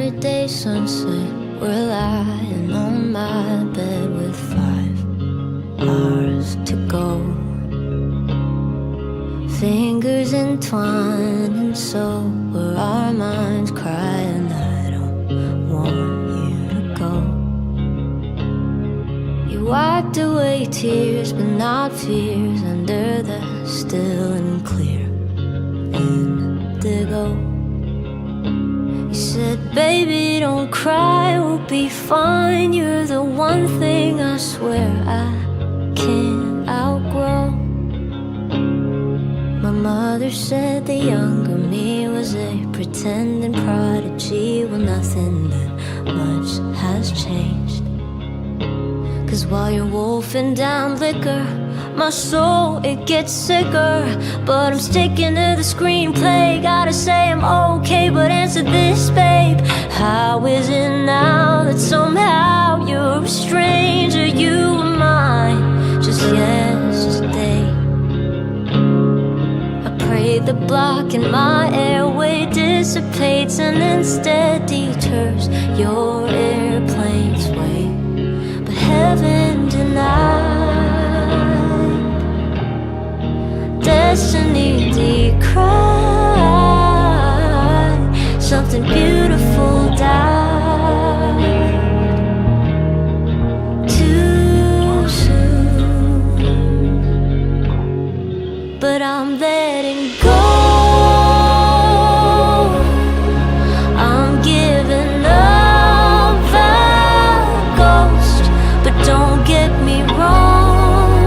Saturday sunset, we're lying on my bed with 5 hours to go. Fingers entwined, and so were our minds crying, I don't want you to go. You wiped away tears, but not fears, under the still and clear indigo. You said, baby, don't cry, we'll be fine. You're the one thing I swear I can't outgrow. My mother said the younger me was a pretending prodigy. Well, nothing that much has changed. 'Cause while you're wolfing down liquor, my soul, it gets sicker. But I'm sticking to the screenplay. Gotta say I'm okay, but answer this, babe. How is it now that somehow you're a stranger? You were mine just yesterday. I pray the block in my airway dissipates and instead deters your airplane's way. But heaven denied, destiny decried, something beautiful died too soon. But I'm letting go, I'm giving up the ghost. But don't get me wrong,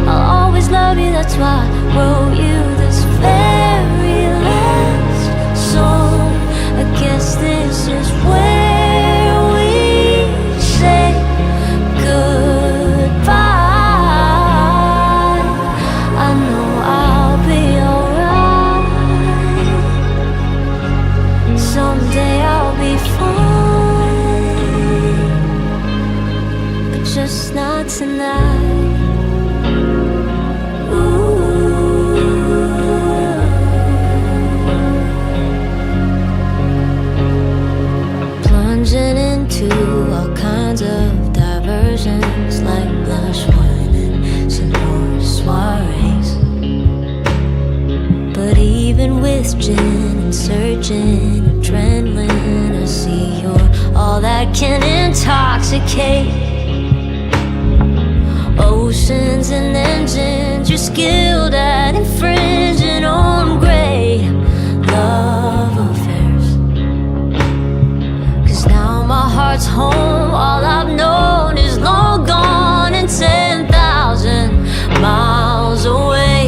I'll always love you, that's why I wrote you this very last song. I guess this is where we say goodbye. I know I'll be alright, someday I'll be fine, but just not tonight. Plunging into all kinds of diversions, like blush wine and sonore soirees. But even with gin and surging adrenaline, I see you're all that can intoxicate. Oceans and engines, you're skilled at infringing on great love affairs. 'Cause now my heart's home, all I've known is long gone and 10,000 miles away.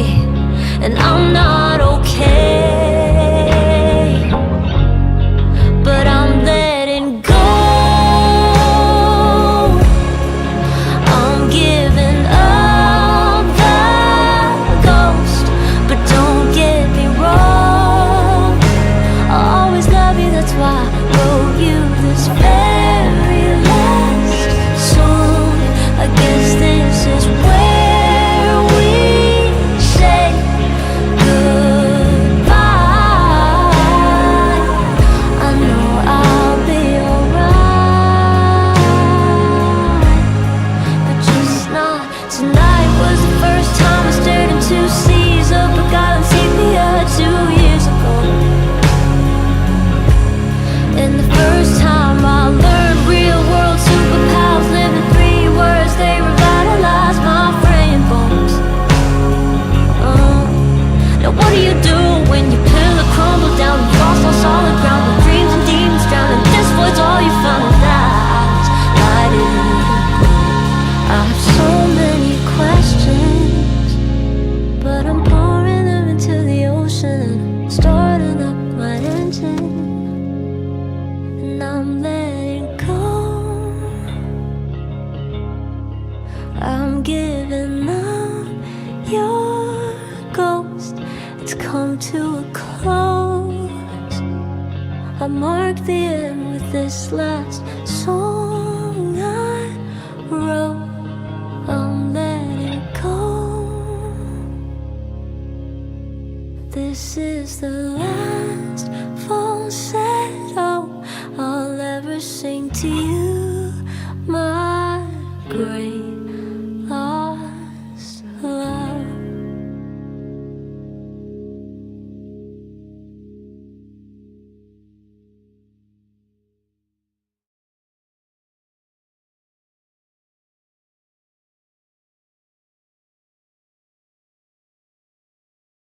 And I'm not okay, but I'm letting go. I'm giving up the ghost. But don't get me wrong, I'll always love you, that's why I wrote you this very last song. I guess this is where we say goodbye. I know I'll be alright, but just not tonight. Was the first time I stared into seas of a god sepia 2 years ago. And the first time I learned real world superpowers, living 3 words, they revitalized my frame bones. Now what do you do when your pillar crumbles down and lost on solid ground, with dreams and demons drown, and this was all you found? That's lighted. I have so many questions, but I'm pouring them into the ocean, starting up my engine, and I'm letting go. I'm giving up your ghost. It's come to a close. I marked the end with this last song I wrote. I'm letting go. This is the last falsetto grave.